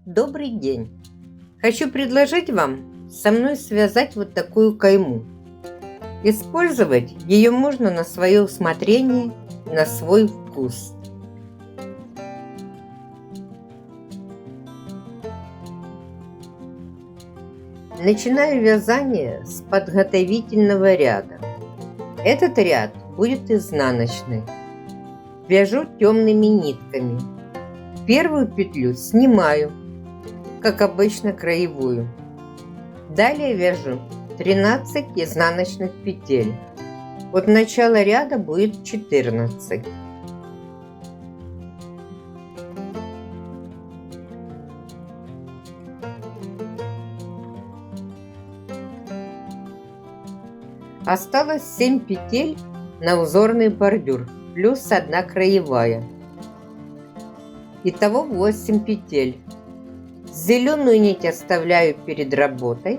Добрый день! Хочу предложить вам со мной связать вот такую кайму. Использовать ее можно на свое усмотрение, на свой вкус. Начинаю вязание с подготовительного ряда. Этот ряд будет изнаночный. Вяжу темными нитками. Первую петлю снимаю, как обычно, краевую. Далее вяжу 13 изнаночных петель. От начала ряда будет 14. Осталось 7 петель на узорный бордюр, плюс 1 краевая. Итого 8 петель. Зеленую нить оставляю перед работой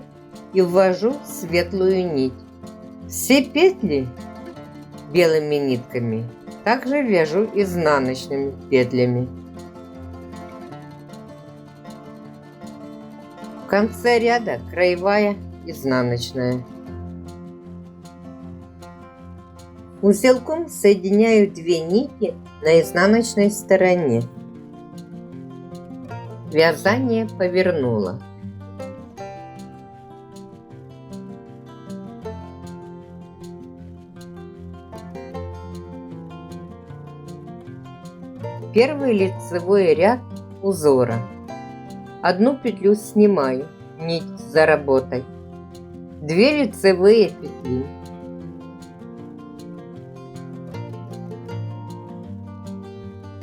и ввожу светлую нить. Все петли белыми нитками также вяжу изнаночными петлями. В конце ряда краевая, изнаночная. Узелком соединяю 2 нити на изнаночной стороне. Вязание повернула. Первый лицевой ряд узора. Одну петлю снимаю, нить за работой. 2 лицевые петли.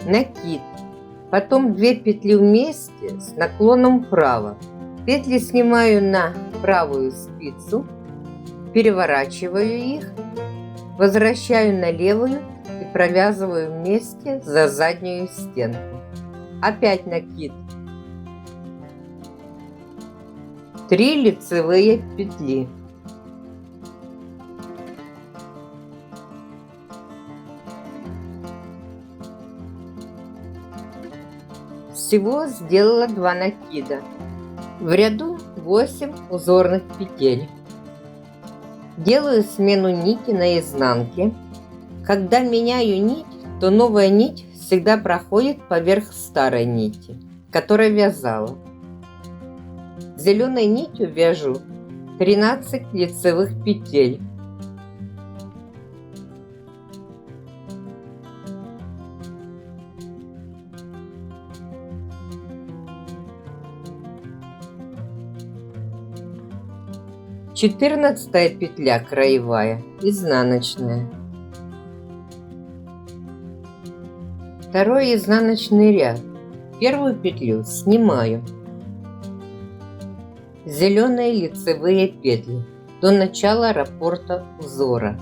Накид. Потом 2 петли вместе с наклоном вправо. Петли снимаю на правую спицу, переворачиваю их, возвращаю на левую и провязываю вместе за заднюю стенку. Опять накид. 3 лицевые петли. Всего сделала 2 накида. В ряду 8 узорных петель. Делаю смену нити на изнанке. Когда меняю нить, то новая нить всегда проходит поверх старой нити, которой вязала. Зеленой нитью вяжу 13 лицевых петель. Четырнадцатая петля краевая, изнаночная. Второй изнаночный ряд. Первую петлю снимаю. Зеленые лицевые петли до начала раппорта узора.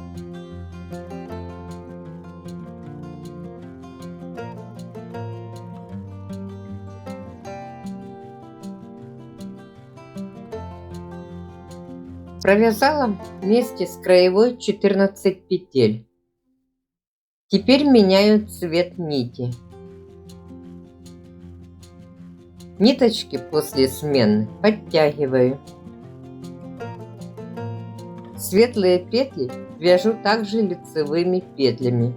Провязала вместе с краевой 14 петель. Теперь меняю цвет нити. Ниточки после смены подтягиваю. Светлые петли вяжу также лицевыми петлями.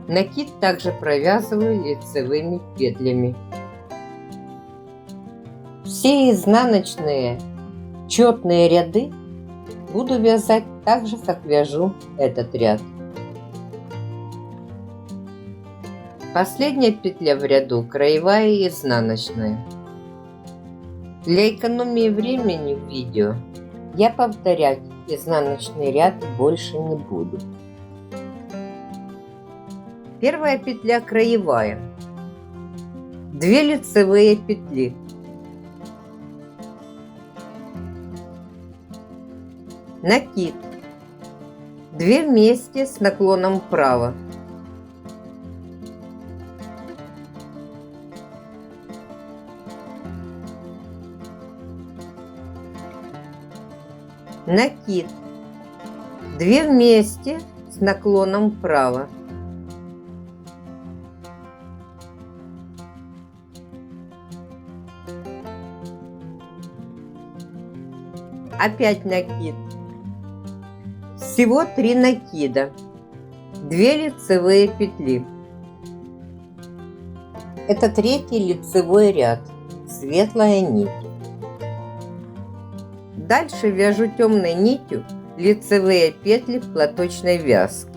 Накид также провязываю лицевыми петлями. Все изнаночные четные ряды буду вязать так же, как вяжу этот ряд. Последняя петля в ряду краевая и изнаночная. Для экономии времени в видео я повторять изнаночный ряд больше не буду. Первая петля краевая. 2 лицевые петли. Накид. 2 вместе с наклоном вправо. Накид. 2 вместе с наклоном вправо. опять накид. Всего 3 накида, 2 лицевые петли. Это третий лицевой ряд, светлая нить. Дальше вяжу темной нитью лицевые петли платочной вязки.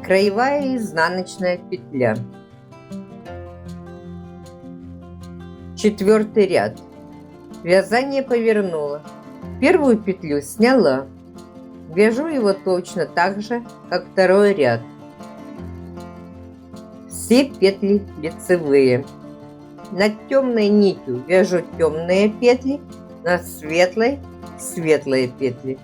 Краевая и изнаночная петля. 4-й ряд. Вязание повернула. Первую петлю сняла. Вяжу его точно так же, как 2-й ряд. Все петли лицевые. Над темной нитью вяжу темные петли, над светлой светлые петли.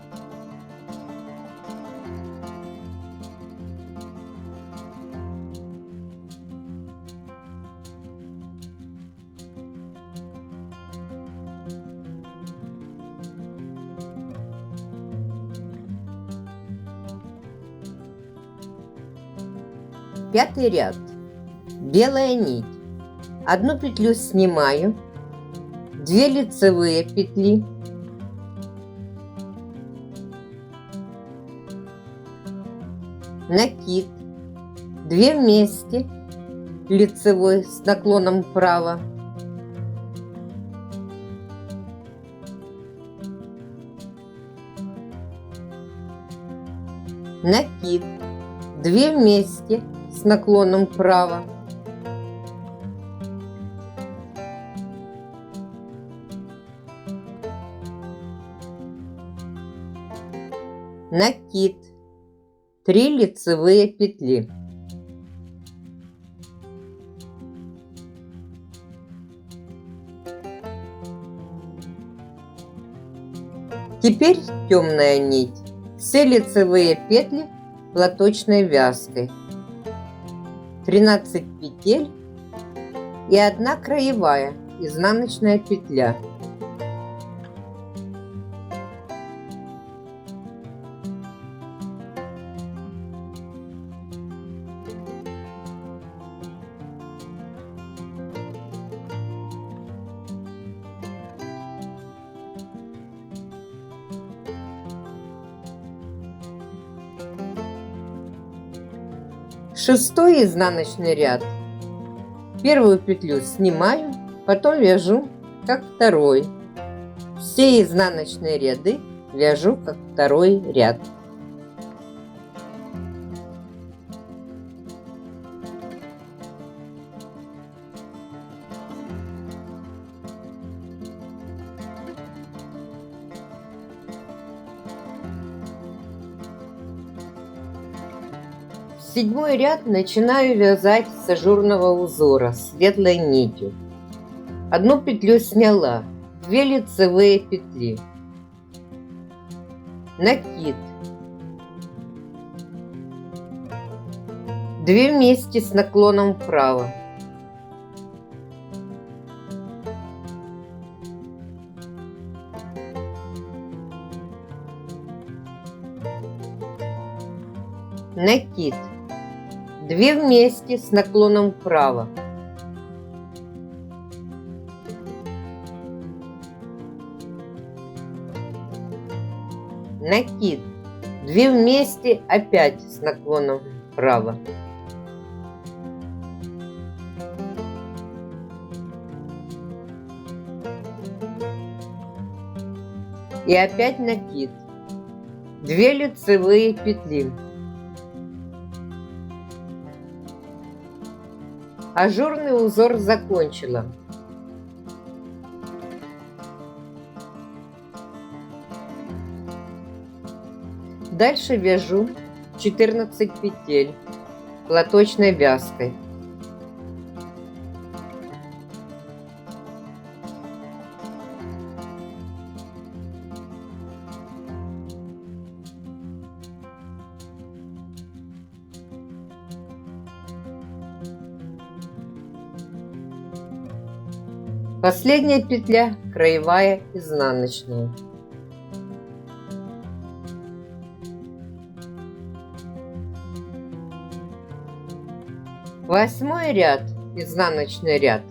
Пятый ряд. Белая нить. Одну петлю снимаю, 2 лицевые петли, накид, 2 вместе, лицевой с наклоном вправо, накид, 2 вместе с наклоном вправо, накид, 3 лицевые петли, теперь темная нить, все лицевые петли платочной вязкой, 13 петель и 1 краевая изнаночная петля. Шестой изнаночный ряд. Первую петлю снимаю, потом вяжу как 2-й. Все изнаночные ряды вяжу как 2-й ряд. Седьмой ряд начинаю вязать с ажурного узора светлой нитью. Одну петлю сняла, 2 лицевые петли, накид, 2 вместе с наклоном вправо, накид, 2 вместе с наклоном вправо, накид, 2 вместе опять с наклоном вправо, и опять накид, 2 лицевые петли. Ажурный узор закончила. Дальше вяжу 14 петель платочной вязкой. Последняя петля краевая изнаночная. Восьмой ряд, изнаночный ряд.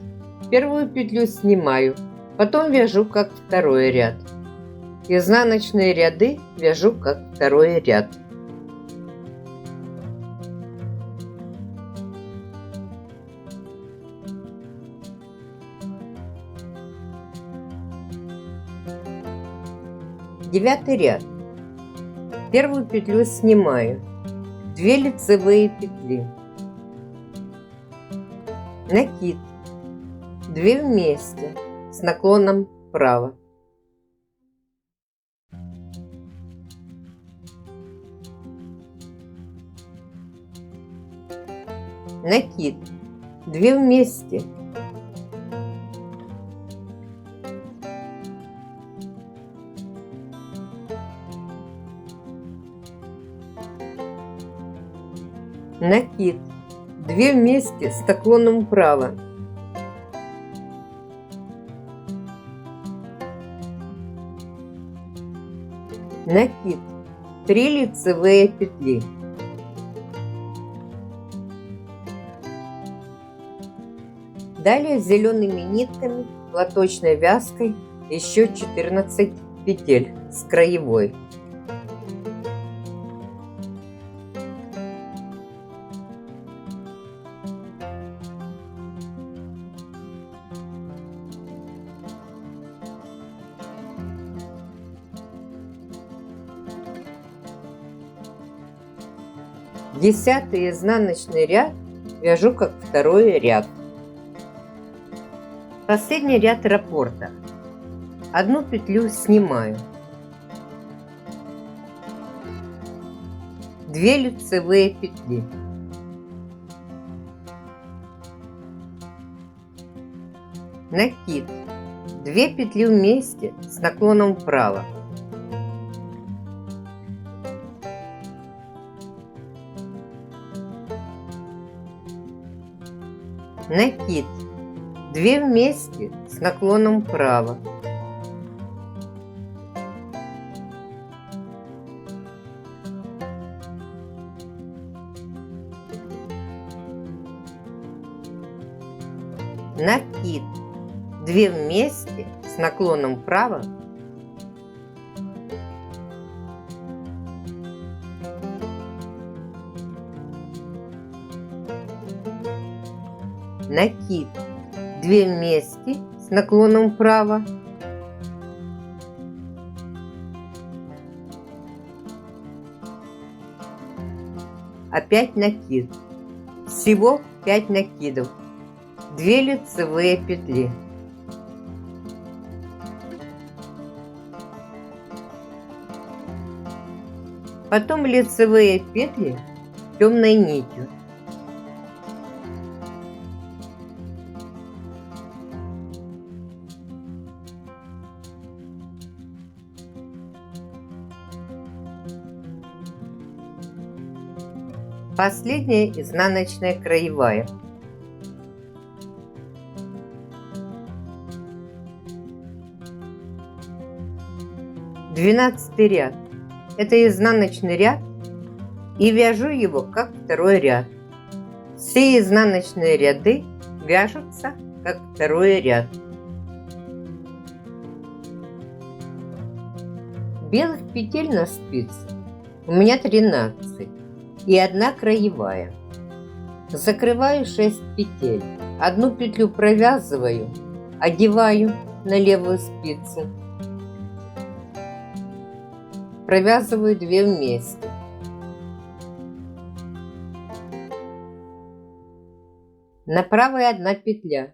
Первую петлю снимаю, потом вяжу как второй ряд. Изнаночные ряды вяжу как второй ряд. Девятый ряд. Первую петлю снимаю, 2 лицевые петли, накид, 2 вместе с наклоном вправо, накид, 2 вместе, накид, 2 вместе с наклоном вправо, накид, 3 лицевые петли, далее зелеными нитками платочной вязкой еще 14 петель с краевой. Десятый изнаночный ряд вяжу как второй ряд. Последний ряд раппорта. Одну петлю снимаю, 2 лицевые петли, накид, 2 петли вместе с наклоном вправо, накид, 2 вместе с наклоном вправо, накид, 2 вместе с наклоном вправо, накид, 2 вместе с наклоном вправо, опять накид. Всего 5 накидов, 2 лицевые петли, потом лицевые петли темной нитью, последняя изнаночная краевая. Двенадцатый ряд. Это изнаночный ряд, и вяжу его как второй ряд. Все изнаночные ряды вяжутся как второй ряд. Белых петель на спице у меня 13 и 1 краевая. Закрываю 6 петель, 1 петлю провязываю, одеваю на левую спицу, провязываю 2 вместе, на правой 1 петля,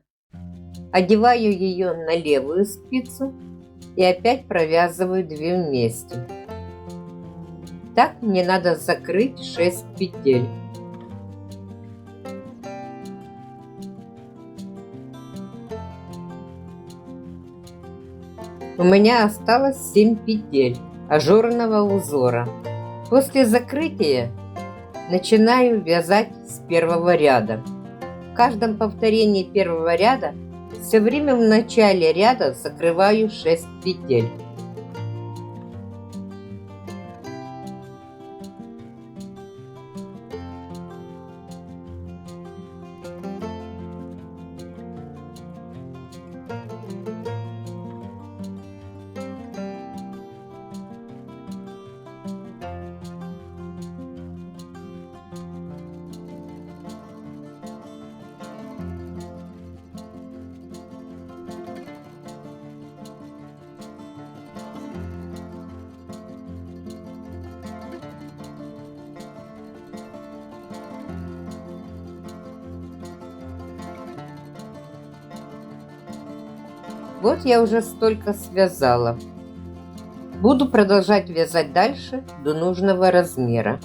одеваю ее на левую спицу и опять провязываю 2 вместе. Так мне надо закрыть 6 петель. У меня осталось 7 петель ажурного узора. После закрытия начинаю вязать с первого ряда. В каждом повторении первого ряда Все время в начале ряда закрываю 6 петель. Вот я уже столько связала. Буду продолжать вязать дальше до нужного размера.